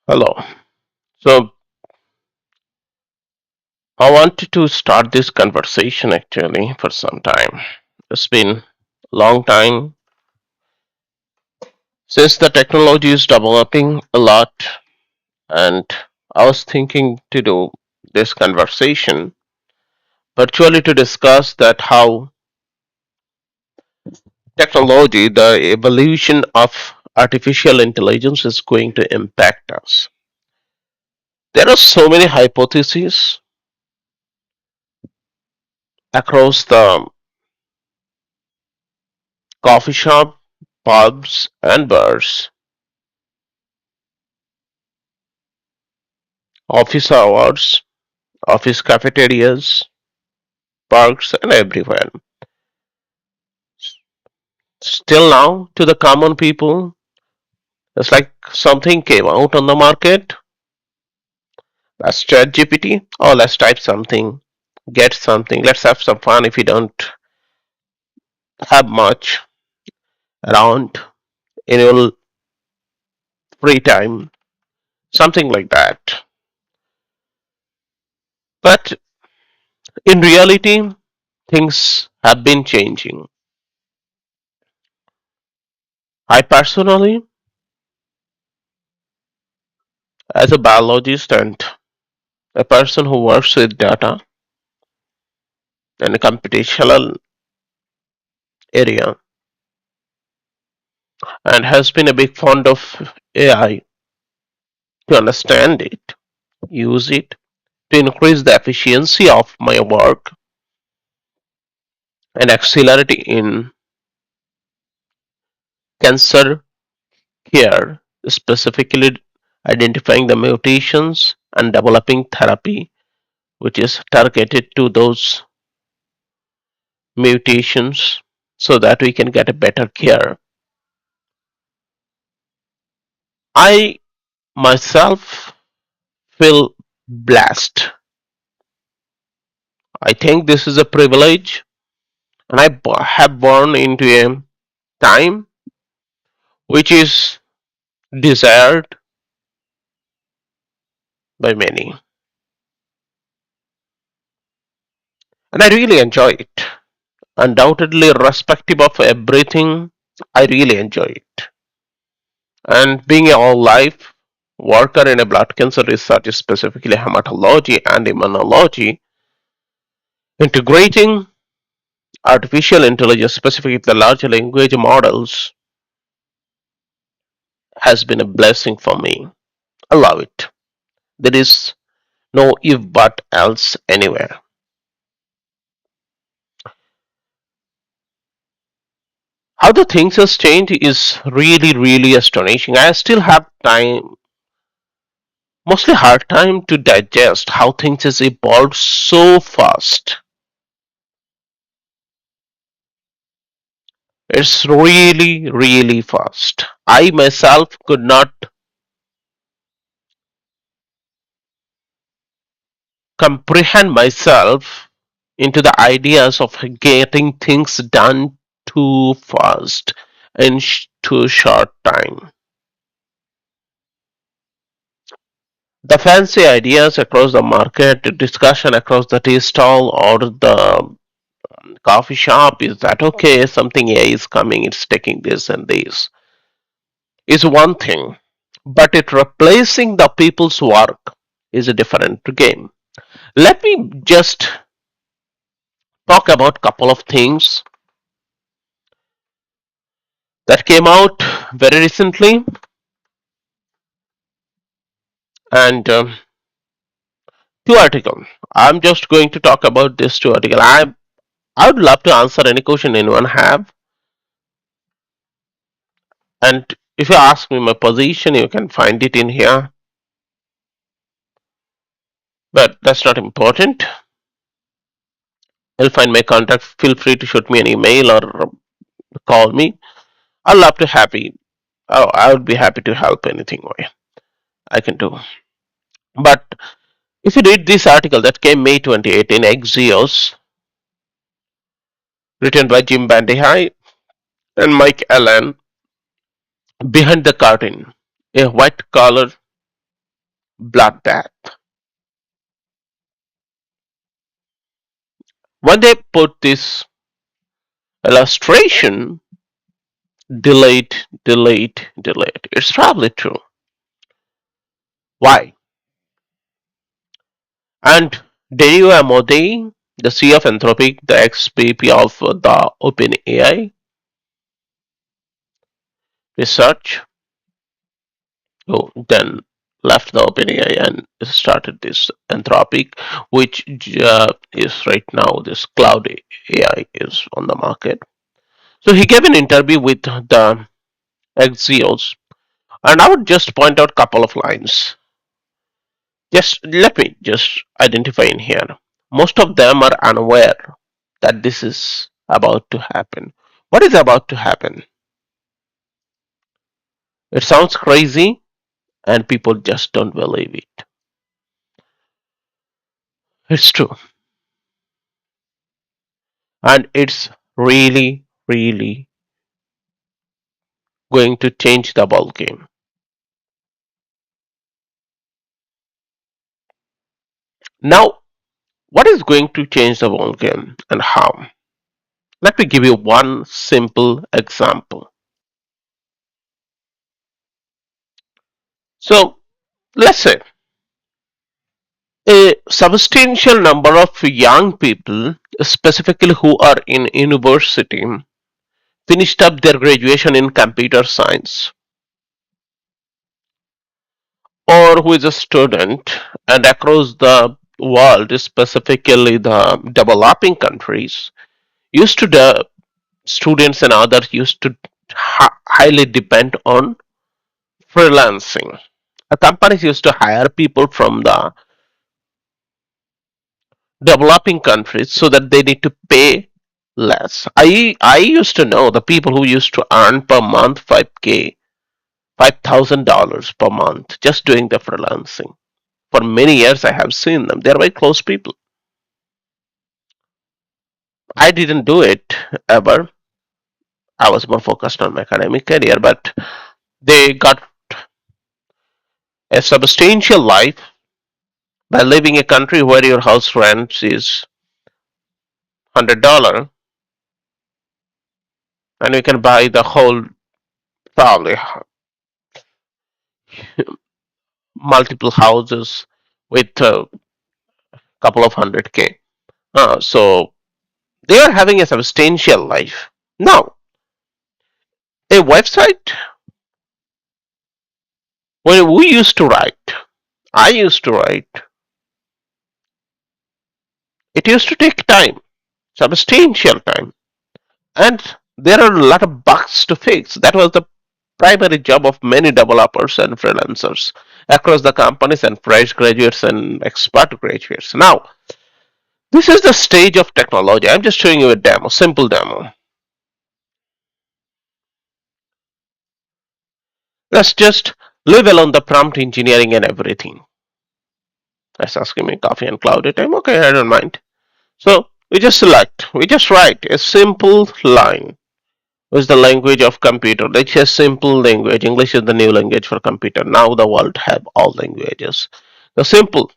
Hello. So I wanted to start this conversation actually for some time. It's been a long time since the technology is developing a lot, and I was thinking to do this conversation virtually to discuss that how technology, the evolution of artificial intelligence is going to impact us. There are so many hypotheses across the coffee shop, pubs, and bars, office hours, office cafeterias, parks, and everywhere. Still now, to the common people, it's like something came out on the market. Let's chat GPT, or let's type something, get something. Let's have some fun if you don't have much around in your free time, something like that. But in reality, things have been changing. I personally, as a biologist and a person who works with data in a computational area, and has been a big fond of AI to understand it, use it to increase the efficiency of my work and accelerate in cancer care, specifically identifying the mutations and developing therapy which is targeted to those mutations so that we can get a better care. I myself feel blessed. I think this is a privilege, and have born into a time which is desired by many, and I really enjoy it. Undoubtedly, irrespective of everything, I really enjoy it. And being a all life worker in a blood cancer research, specifically hematology and immunology, integrating artificial intelligence, specifically the large language models, has been a blessing for me. I love it. There is no if but else anywhere. How the things has changed is really, really astonishing. I still have time, mostly hard time to digest how things has evolved so fast. It's really, really fast. I myself could not comprehend myself into the ideas of getting things done too fast in too short time. The fancy ideas across the market, discussion across the tea stall or the coffee shop is that okay, something AI is coming, it's taking this and this is one thing, but it replacing the people's work is a different game. Let me just talk about couple of things that came out very recently, and two articles. I'm just going to talk about these two articles. I would love to answer any question anyone have, and if you ask me my position, you can find it in here, but that's not important. You'll find my contact. Feel free to shoot me an email or call me. I'd love to happy. Oh, I would be happy to help anything way I can do. But if you read this article that came May 28 in Axios, written by Jim Bandihai and Mike Allen, behind the curtain, a white collar bloodbath. When they put this illustration, delete, delete, delete, it's probably true. Why? And Dario Amodei, the CEO of Anthropic, the ex-VP of the OpenAI research, who then left the OpenAI and started this Anthropic, which is right now this cloud AI is on the market. So he gave an interview with the Axios, and I would just point out a couple of lines. Just let me just identify in here. Most of them are unaware that this is about to happen. What is about to happen? It sounds crazy, and people just don't believe it. It's true, and it's really, really going to change the ball game. Now, what is going to change the ball game and how? Let me give you one simple example. So, let's say a substantial number of young people, specifically who are in university, finished up their graduation in computer science, or who is a student, and across the world, specifically the developing countries, used to the students and others used to highly depend on freelancing. The companies used to hire people from the developing countries so that they need to pay less. I used to know the people who used to earn per month 5k, $5,000 per month just doing the freelancing. For many years, I have seen them. They're very close people. I didn't do it ever. I was more focused on my academic career, but they got a substantial life by living a country where your house rent is $100 and you can buy the whole probably multiple houses with a couple of 100k. So they are having a substantial life. Now, a website when we used to write, I used to write, it used to take time, substantial time. And there are a lot of bugs to fix. That was the primary job of many developers and freelancers across the companies and fresh graduates and expert graduates. Now, this is the stage of technology. I'm just showing you a demo, simple demo. Let's just leave alone the prompt engineering and everything. That's asking me coffee and cloud time. Okay, I don't mind. So we just select, we just write a simple line. Is the language of computer. Let's say simple language. English is the new language for computer. Now the world have all languages. The simple.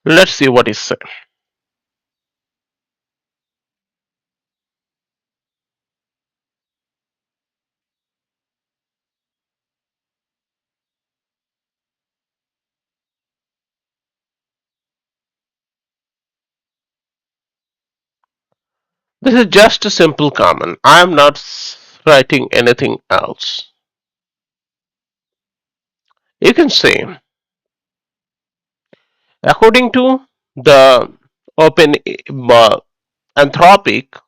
Let's see what is said. This is just a simple comment. I am not writing anything else. You can say, according to the open Anthropic,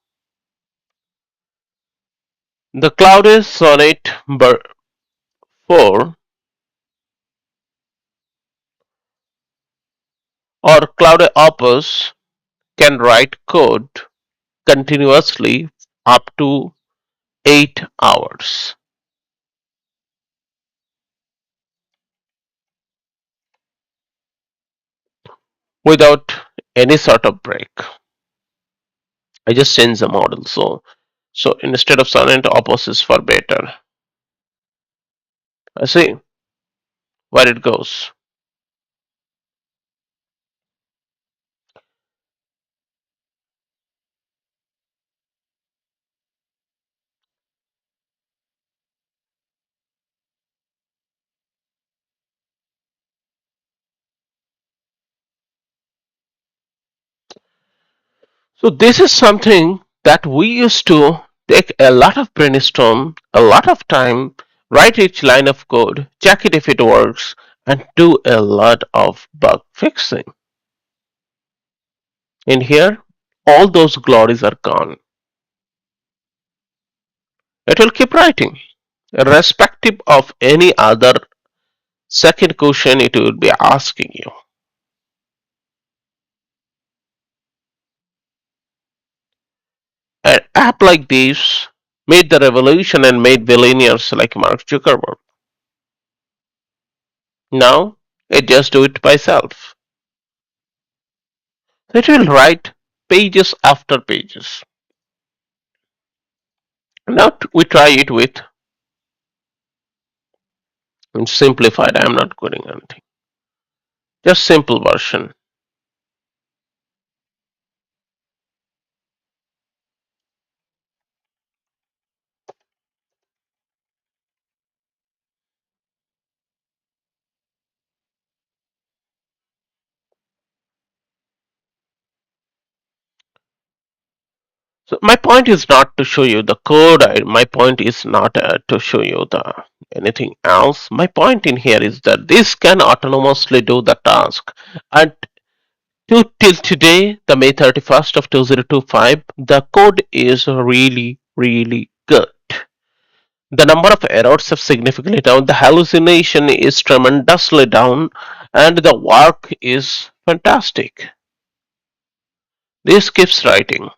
the cloud is Sonnet 4 or Cloud Opus can write code continuously up to 8 hours without any sort of break. I just change the model. So instead of sonnet, opus is for better. I see where it goes. So this is something that we used to take a lot of brainstorm, a lot of time, write each line of code, check it if it works, and do a lot of bug fixing. In here, all those glories are gone. It will keep writing, irrespective of any other second question it will be asking you. An app like this made the revolution and made billionaires like Mark Zuckerberg. Now it just do it by itself. It will write pages after pages. Now we try it with simplified. I am not coding anything. Just simple version. So my point is not to show you the code. My point is not to show you the anything else. My point in here is that this can autonomously do the task. And till today, the May 31st of 2025, the code is really, really good. The number of errors have significantly down, the hallucination is tremendously down, and the work is fantastic. This keeps writing.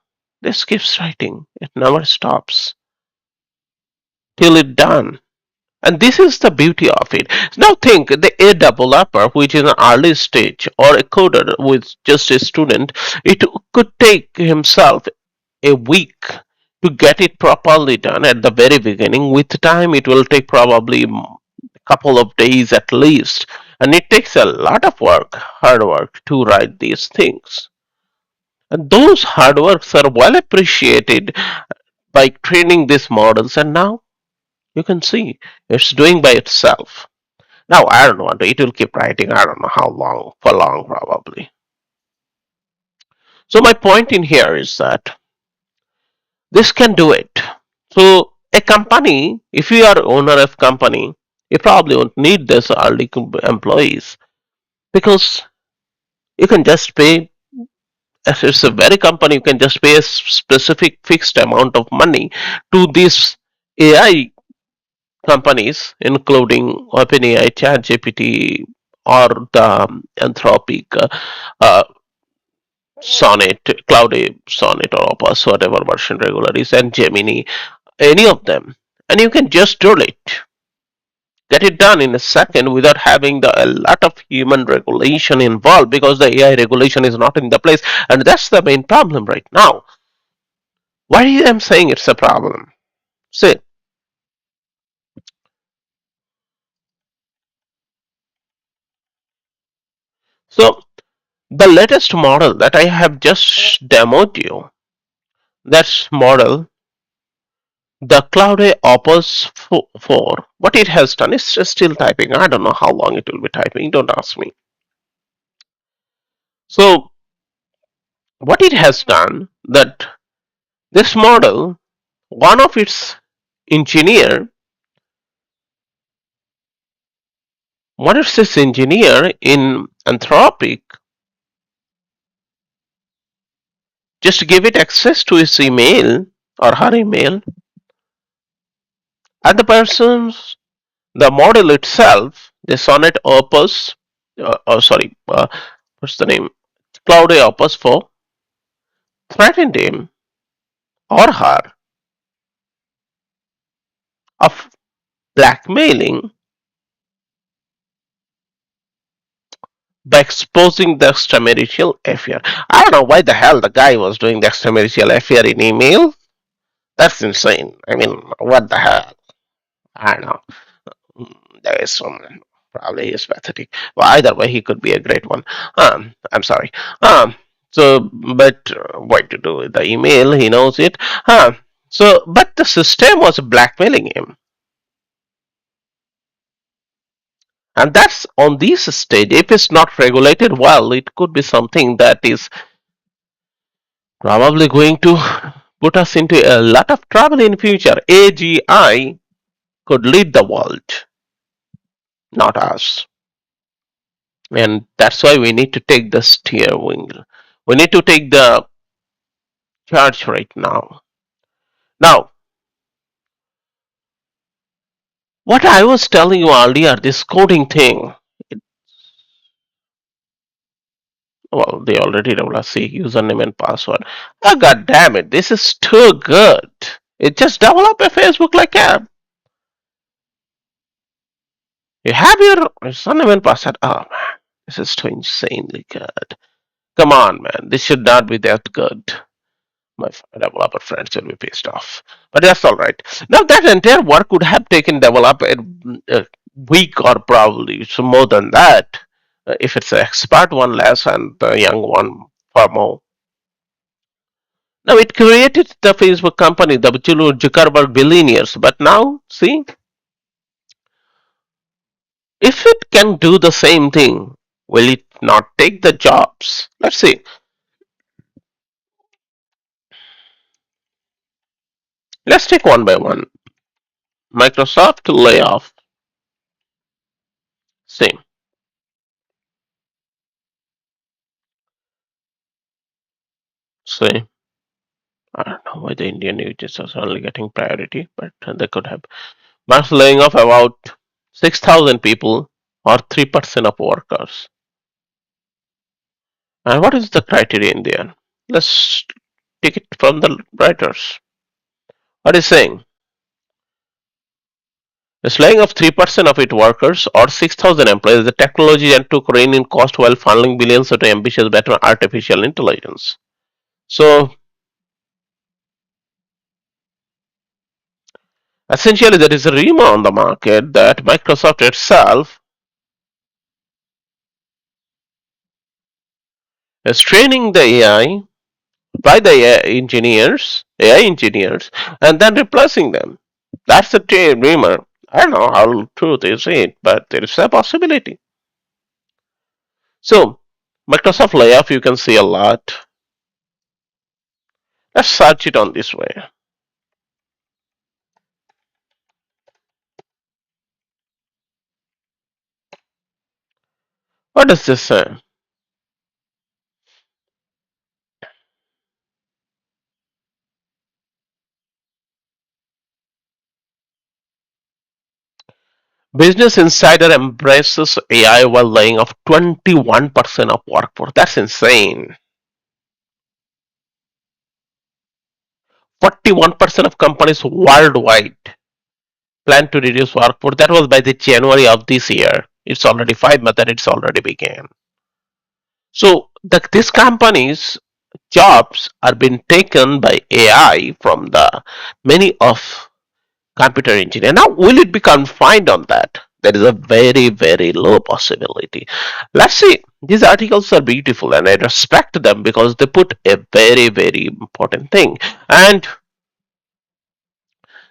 This keeps writing. It never stops till it's done. And this is the beauty of it. Now think a developer which is an early stage or a coder with just a student, it could take himself a week to get it properly done at the very beginning. With time, it will take probably a couple of days at least. And it takes a lot of work, hard work, to write these things. And those hard works are well appreciated by training these models. And now you can see it's doing by itself. Now, I don't know, it will keep writing, I don't know how long, for long probably. So, my point in here is that this can do it. So a company, if you are owner of company, you probably won't need this early employees because you can just pay. As it's a very company, you can just pay a specific fixed amount of money to these AI companies, including OpenAI, ChatGPT, or the Anthropic, uh, Sonnet, Cloud Sonnet, or Opus, whatever version regular is, and Gemini, any of them, and you can just do it, get it done in a second without having a lot of human regulation involved because the AI regulation is not in the place, and that's the main problem right now. Why am I saying it's a problem? See, so the latest model that I have just demoed you, that's model, the Cloud Opus 4, what it has done is still typing. I don't know how long it will be typing, don't ask me. So what it has done that this model, one of its engineer, one of its engineer in Anthropic just give it access to his email or her email, and the person's the model itself, the Sonnet Opus, sorry, what's the name? Cloud Opus 4 threatened him or her of blackmailing by exposing the extramarital affair. I don't know why the hell the guy was doing the extramarital affair in email. That's insane. I mean, what the hell? I don't know. There is some probably is pathetic. Well, either way, he could be a great one. I'm sorry. But what to do with the email? He knows it. But the system was blackmailing him, and that's on this stage. If it's not regulated well, it could be something that is probably going to put us into a lot of trouble in future. AGI could lead the world, not us. And that's why we need to take the steering. We need to take the charge right now. Now, what I was telling you earlier, this coding thing, well, they already developed see username and password. Oh, god damn it, this is too good. It just develop a Facebook like app. You have your username and password. Oh man, this is too insanely good. Come on, man, this should not be that good. My developer friends will be pissed off. But that's all right. Now that entire work would have taken develop a week or probably some more than that. If it's an expert one less and the young one far more. Now it created the Facebook company, the Zuckerberg billionaires. But now, see, if it can do the same thing, will it not take the jobs? Let's see. Let's take one by one. Microsoft layoff. Same. Same. I don't know why the Indian news is suddenly getting priority, but they could have. Mass laying off about 6,000 people or 3% of workers. And what is the criteria in there? Let's take it from the writers. What is saying? The laying off 3% of its workers or 6,000 employees, the technology and took reign in cost while funneling billions into ambitious better artificial intelligence. So essentially there is a rumor on the market that Microsoft itself is training the AI by the AI engineers, and then replacing them. That's the rumor. I don't know how truth is it, but there is a possibility. So, Microsoft layoff, you can see a lot. Let's search it on this way. What does this say? Business Insider embraces AI while laying off 21% of workforce. That's insane. 41% of companies worldwide plan to reduce workforce. That was by the January of this year. It's already 5 months that it's already began. So these companies' jobs are being taken by AI from the many of computer engineer. Now, will it be confined on that? There is a very, very low possibility. Let's see. These articles are beautiful and I respect them because they put a very, very important thing. And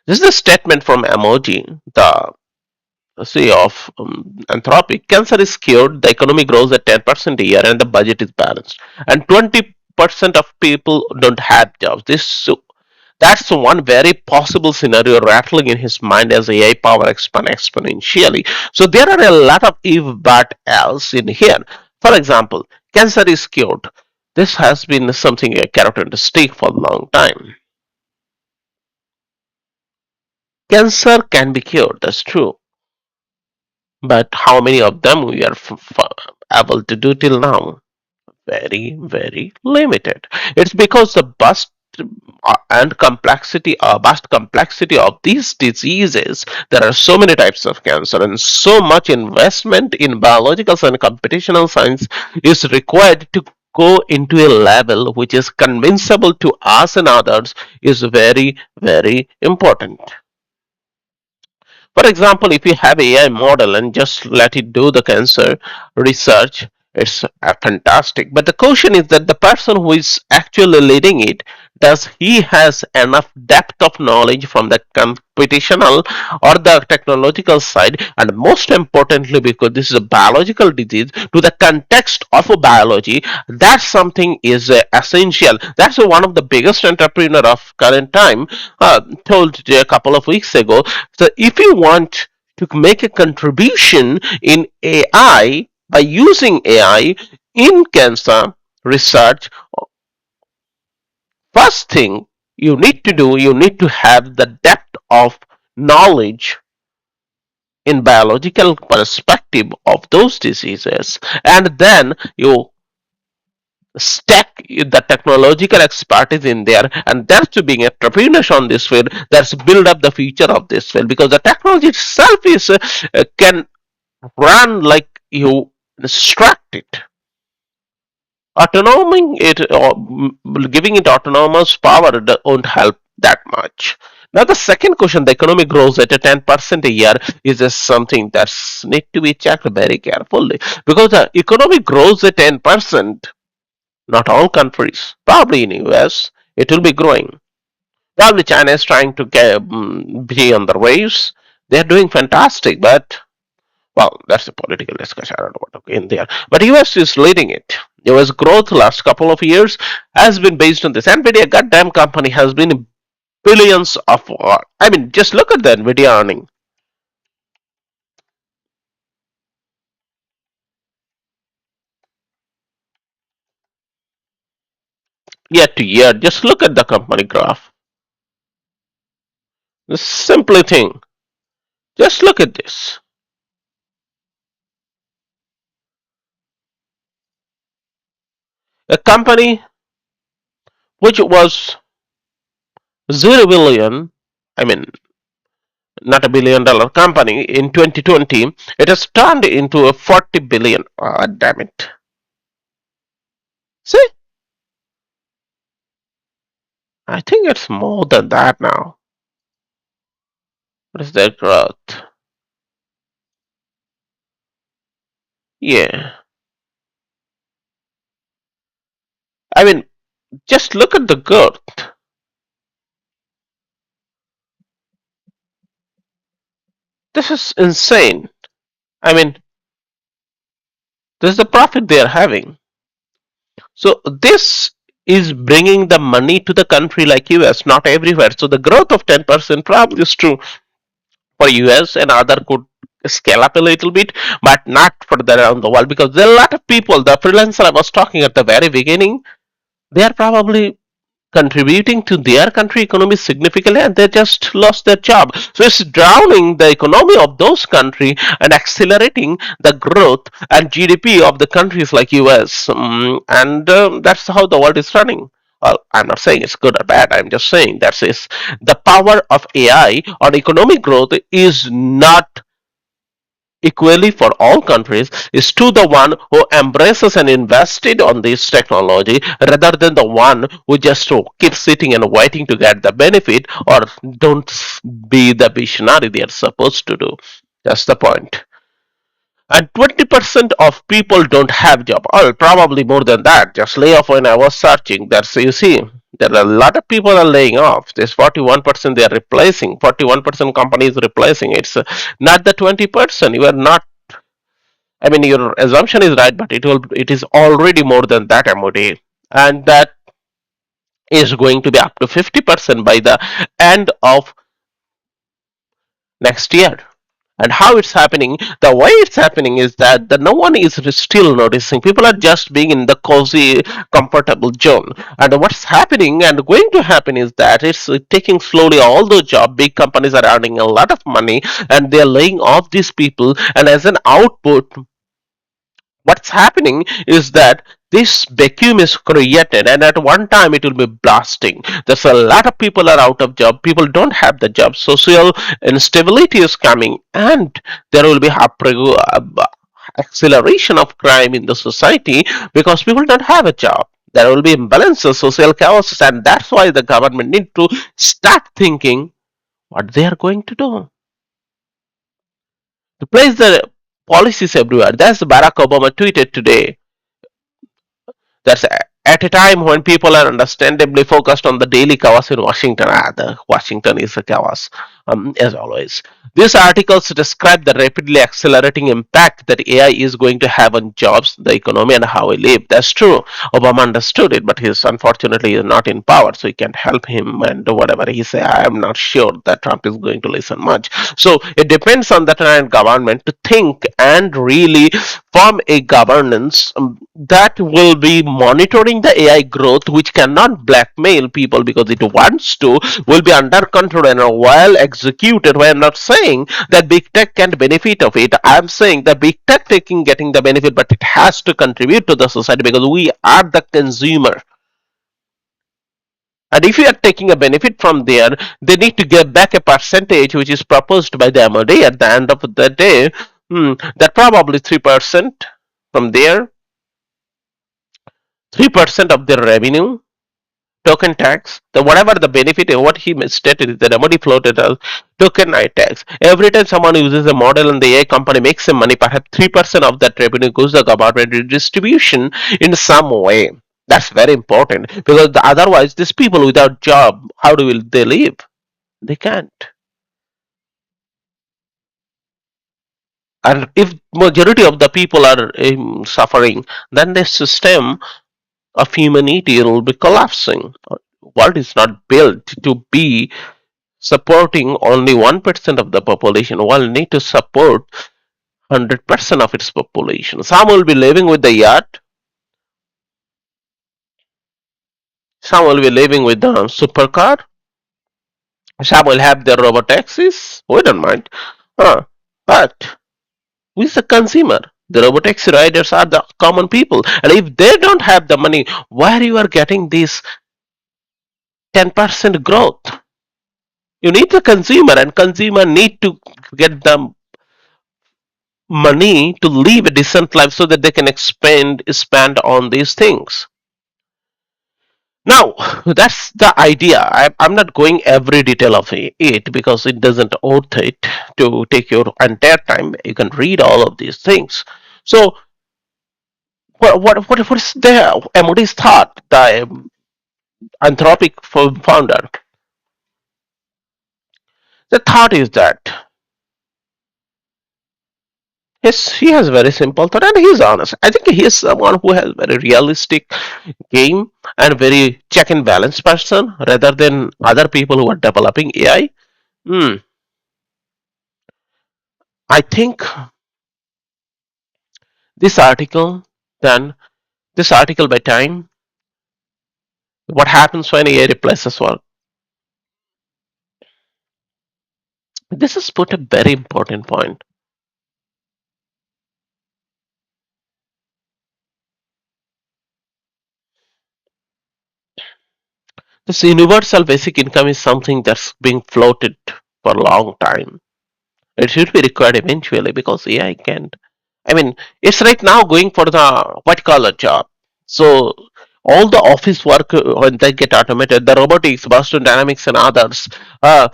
this is a statement from Emoji, the CEO of Anthropic. Cancer is cured, the economy grows at 10% a year, and the budget is balanced. And 20% of people don't have jobs. That's one very possible scenario rattling in his mind as AI power expand exponentially. So there are a lot of if but else in here. For example, cancer is cured. This has been something a characteristic for a long time. Cancer can be cured, that's true. But how many of them we are able to do till now? Very, very limited. It's because the bust and complexity, vast complexity of these diseases, there are so many types of cancer, and so much investment in biological and computational science is required to go into a level which is convincible to us and others is very, very important. For example, if you have AI model and just let it do the cancer research, it's fantastic. But the question is that the person who is actually leading it, does he has enough depth of knowledge from the computational or the technological side, and most importantly, because this is a biological disease, to the context of a biology, that something is essential. That's one of the biggest entrepreneur of current time told a couple of weeks ago. So if you want to make a contribution in AI by using AI in cancer research, first thing you need to do, you need to have the depth of knowledge in biological perspective of those diseases, and then you stack the technological expertise in there, and that's to being entrepreneurs on this field, that's build up the future of this field, because the technology itself is can run like you instruct it. Autonoming it or giving it autonomous power won't help that much. Now the second question, the economy grows at a 10% a year, is just something that's need to be checked very carefully, because the economy grows at 10%. Not all countries. Probably in US, it will be growing. Probably China is trying to be on the waves. They're doing fantastic, but well, that's a political discussion. I don't know what to in there. But US is leading it. US growth last couple of years has been based on this. Nvidia, goddamn company, has been billions of. I mean, just look at the Nvidia earning year to year. Just look at the company graph. The simple thing. Just look at this. A company which was 0 billion, I mean, not a $1 billion company in 2020, it has turned into a 40 billion. Ah, damn it. See, I think it's more than that now. What is their growth? Yeah. I mean, just look at the growth. This is insane. I mean, this is the profit they are having. So this is bringing the money to the country like US, not everywhere. So the growth of 10% probably is true for US, and other could scale up a little bit, but not for the around the world, because there are a lot of people, the freelancer I was talking at the very beginning, they are probably contributing to their country economy significantly, and they just lost their job. So it's drowning the economy of those countries and accelerating the growth and GDP of the countries like US. And that's how the world is running. Well, I'm not saying it's good or bad. I'm just saying that is the power of AI on economic growth is not equally for all countries, is to the one who embraces and invested on this technology, rather than the one who just keeps sitting and waiting to get the benefit, or don't be the visionary they are supposed to do. That's the point. And 20% of people don't have job, or probably more than that. Just layoff when I was searching. That's, you see, there are a lot of people are laying off. There's 41% they are replacing. 41% companies replacing. It's not the 20%. You are not. I mean, your assumption is right, but it is already more than that, MOD, and that is going to be up to 50% by the end of next year. And how it's happening, the way it's happening is that no one is still noticing. People are just being in the cozy comfortable zone, and what's happening and going to happen is that it's taking slowly all those jobs. Big companies are earning a lot of money, and they're laying off these people, and as an output, what's happening is that this vacuum is created, and at one time it will be blasting. There's a lot of people are out of job, people don't have the job, social instability is coming, and there will be acceleration of crime in the society because people don't have a job. There will be imbalances, social chaos, and that's why the government need to start thinking what they are going to do to place the policies everywhere. That's Barack Obama tweeted today. That's at a time when people are understandably focused on the daily chaos in Washington. The Washington is a chaos, as always. These articles describe the rapidly accelerating impact that AI is going to have on jobs, the economy, and how we live. That's true. Obama understood it, but he's unfortunately not in power, so he can't help him and do whatever he say. I am not sure that Trump is going to listen much. So it depends on the current government to think and really form a governance that will be monitoring the AI growth, which cannot blackmail people because it wants to, will be under control and well executed. We are not saying that big tech can't benefit of it. I'm saying that big tech taking getting the benefit, but it has to contribute to the society because we are the consumer. And if you are taking a benefit from there, they need to give back a percentage which is proposed by the MOD at the end of the day. That probably 3% from there, 3% of their revenue, token tax, the whatever the benefit, what he stated is that MOD floated as token tax. Every time someone uses a model and the AI company makes some money, perhaps 3% of that revenue goes to the government redistribution in some way. That's very important because otherwise, these people without job, how will they live? They can't. And if majority of the people are suffering, then the system of humanity will be collapsing. World is not built to be supporting only 1% of the population. World need to support 100% of its population. Some will be living with the yacht. Some will be living with the supercar. Some will have their robot taxis. We don't mind. But who's the consumer? The robotaxi riders are the common people. And if they don't have the money, where you are getting this 10% growth? You need the consumer, and consumer need to get the money to live a decent life so that they can spend on these things. Now, that's the idea. I'm not going every detail of it because it doesn't worth it to take your entire time. You can read all of these things. So, what is the MOD's thought? The Anthropic founder. The thought is that he has very simple thought and he's honest. I think he is someone who has very realistic game and very check and balance person rather than other people who are developing AI. Hmm. I think this article, then this article by Time, what happens when AI replaces work? This has put a very important point. This universal basic income is something that's being floated for a long time. It should be required eventually because AI can't. I mean, it's right now going for the white collar job. So all the office work when they get automated, the robotics, Boston Dynamics, and others are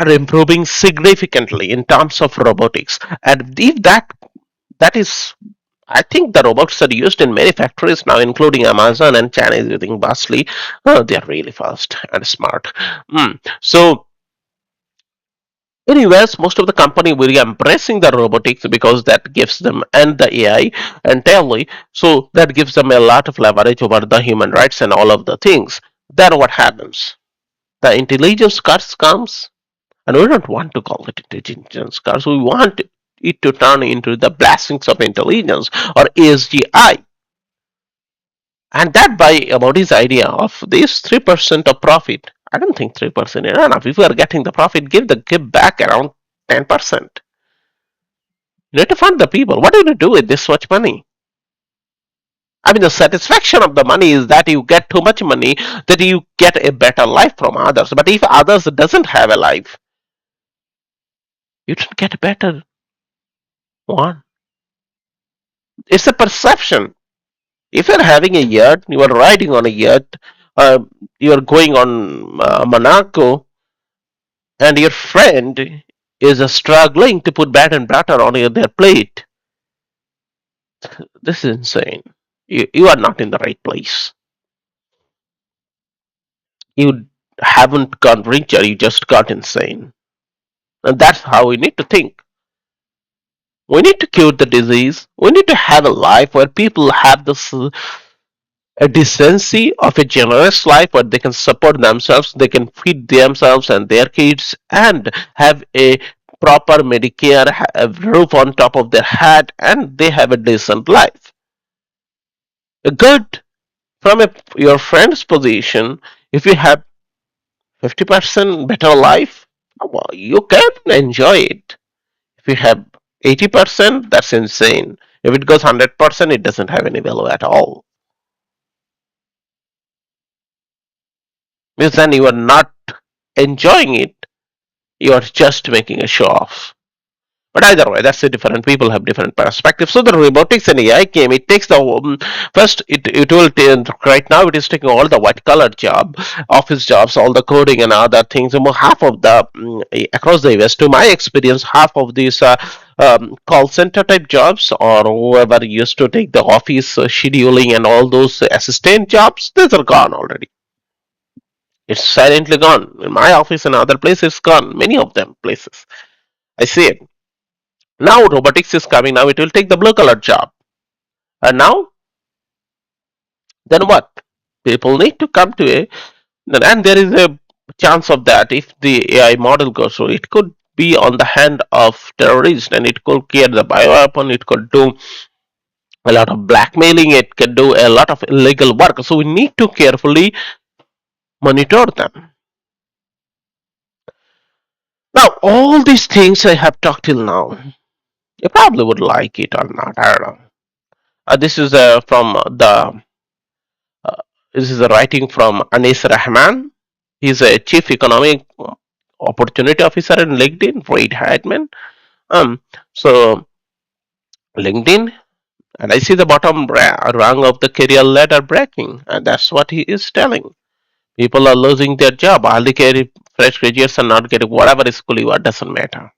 improving significantly in terms of robotics. And if that is, I think the robots are used in many factories now, including Amazon and China is using vastly. They are really fast and smart. So in US, most of the company will be embracing the robotics because that gives them and the AI entirely. So that gives them a lot of leverage over the human rights and all of the things. Then what happens? The intelligence curse comes, and we don't want to call it intelligence curse. We want it to turn into the blessings of intelligence or ASGI. And that by about his idea of this 3% of profit. I don't think 3% is enough. If you are getting the profit, give back around 10%. You need to fund the people. What do you do with this much money? I mean, the satisfaction of the money is that you get too much money, that you get a better life from others. But if others doesn't have a life, you don't get a better one. It's a perception. If you're having a yacht, you are riding on a yacht, uh, you're going on Monaco, and your friend is struggling to put bread and butter on their plate, this is insane. You are not in the right place. You haven't gone richer, you just got insane. And that's how we need to think. We need to cure the disease. We need to have a life where people have this a decency of a generous life where they can support themselves, they can feed themselves and their kids, and have a proper Medicare, a roof on top of their head, and they have a decent life. A good from your friend's position, if you have 50% better life, well, you can enjoy it. If you have 80%, that's insane. If it goes 100%, it doesn't have any value at all. Because then you are not enjoying it, you are just making a show off. But either way, that's a different. People have different perspectives. So the robotics and AI came. It takes the first. It will right now. It is taking all the white collar job, office jobs, all the coding and other things. And half of the across the US, to my experience, half of these call center type jobs or whoever used to take the office scheduling and all those assistant jobs, these are gone already. It's silently gone. In my office and other places, it's gone. Many of them places. I see it. Now robotics is coming. Now it will take the blue collar job. And now, then what? People need to come to a, and there is a chance of that if the AI model goes so it could be on the hand of terrorists and it could create the bioweapon, it could do a lot of blackmailing, it can do a lot of illegal work. So we need to carefully monitor them. Now, all these things I have talked till now, you probably would like it or not. I don't know. This is from the Uh, this is a writing from Anis Rahman. He's a chief economic opportunity officer in LinkedIn. Reid Heitman. So LinkedIn, and I see the bottom rung of the career ladder breaking, and that's what he is telling. People are losing their job. Early career fresh graduates are not getting whatever school you are. Doesn't matter.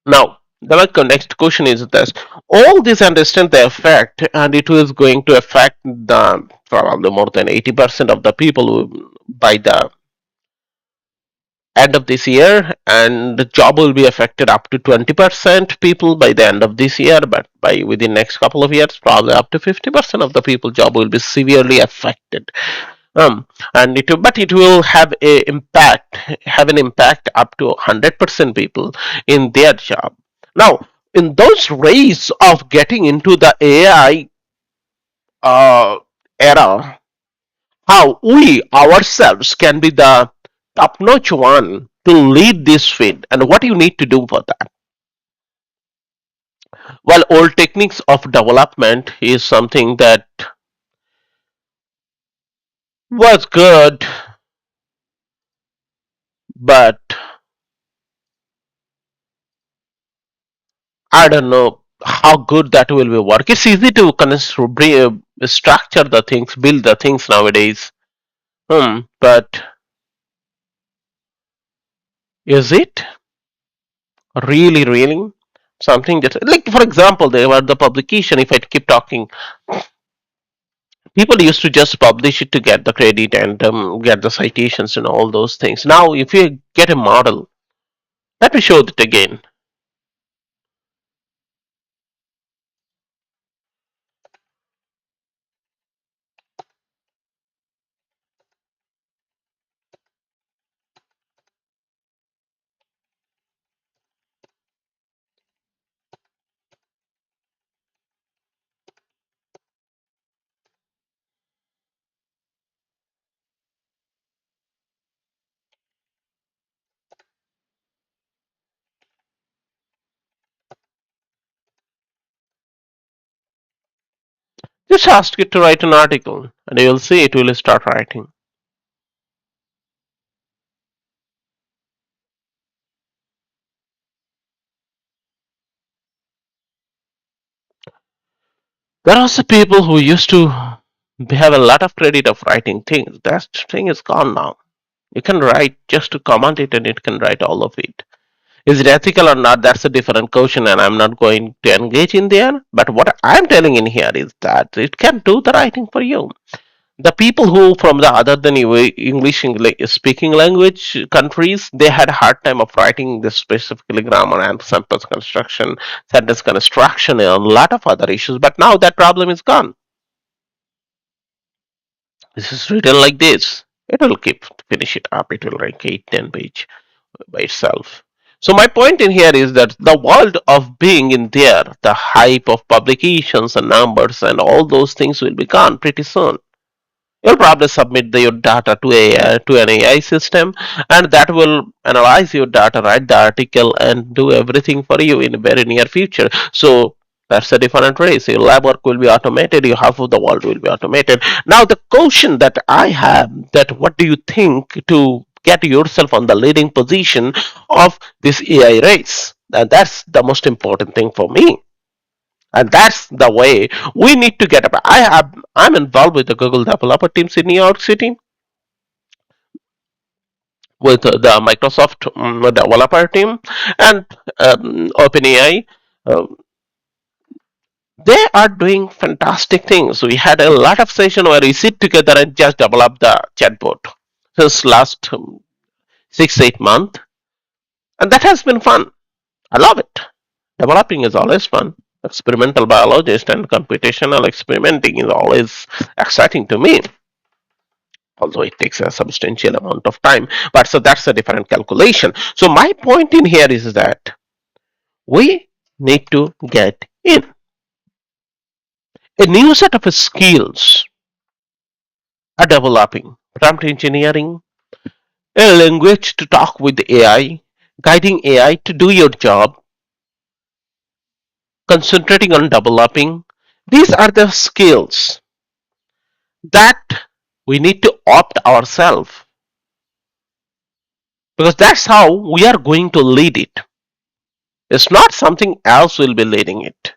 Now, the next question is this: all this understand the effect, and it is going to affect the probably more than 80% of the people by the end of this year, and the job will be affected up to 20% people by the end of this year, but by within next couple of years, probably up to 50% of the people job will be severely affected. um, and it will have an impact up to 100% people in their job. Now, in those race of getting into the AI era, how we ourselves can be the top-notch one to lead this field, and what you need to do for that. Well, old techniques of development is something that was good, but I don't know how good that will be work. It's easy to kind of structure the things, build the things nowadays. But is it really, really something that, like, for example, there were the publication. If I keep talking, people used to just publish it to get the credit and get the citations and all those things. Now, if you get a model, let me show it again. Just ask it to write an article, and you will see it will start writing. There are also people who used to have a lot of credit of writing things. That thing is gone now. You can write just to comment it, and it can write all of it. Is it ethical or not? That's a different question, and I'm not going to engage in there. But what I'm telling in here is that it can do the writing for you. The people who from the other than English speaking language countries, they had a hard time of writing this specifically grammar and sentence construction, sentence construction, and a lot of other issues. But now that problem is gone. This is written like this. It will keep finish it up. It will rank 8, 10 page by itself. So my point in here is that the world of being in there, the hype of publications and numbers and all those things will be gone pretty soon. You'll probably submit your data to to an AI system, and that will analyze your data, write the article, and do everything for you in a very near future. So that's a different race. Your lab work will be automated. Your half of the world will be automated. Now the question that I have, that what do you think to get yourself on the leading position of this AI race? And that's the most important thing for me, and that's the way we need to get up. I'm involved with the Google developer teams in New York City, with the Microsoft developer team, and OpenAI. uh, they are doing fantastic things. We had a lot of session where we sit together and just develop the chatbot since last 6 8 months, and that has been fun. I love it. Developing is always fun. Experimental biologist and computational experimenting is always exciting to me, although it takes a substantial amount of time. But so that's a different calculation. So my point in here is that we need to get in a new set of skills are developing. Prompt engineering, a language to talk with AI, guiding AI to do your job, concentrating on developing. These are the skills that we need to opt ourselves, because that's how we are going to lead it. It's not something else will be leading it.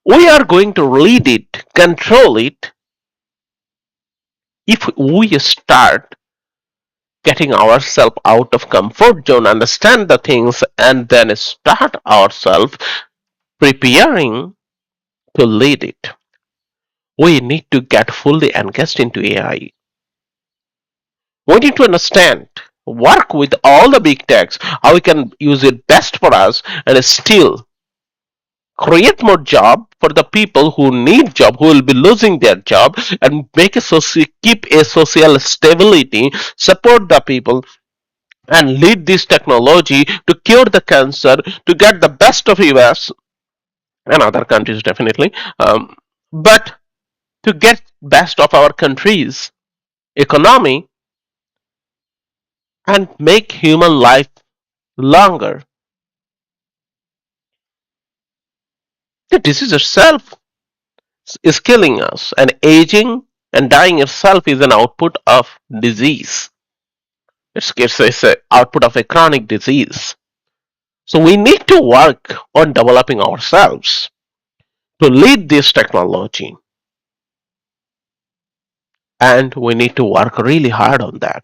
We are going to lead it, control it, if we start getting ourselves out of comfort zone, understand the things, and then start ourselves preparing to lead it. We need to get fully engaged into AI. We need to understand, work with all the big techs, how we can use it best for us, and still create more job for the people who need job, who will be losing their job, and keep a social stability, support the people, and lead this technology to cure the cancer, to get the best of us and other countries definitely, but to get best of our country's economy and make human life longer. The disease itself is killing us, and aging and dying itself is an output of disease. It's an output of a chronic disease. So we need to work on developing ourselves to lead this technology, and we need to work really hard on that.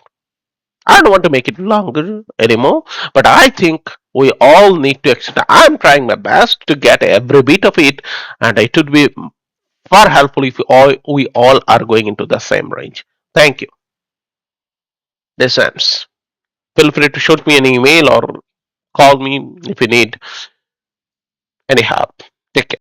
I don't want to make it longer anymore, but I think we all need to extend. I'm trying my best to get every bit of it, and it would be far helpful if we all are going into the same range. Thank you. This ends. Feel free to shoot me an email or call me if you need any help. Take care.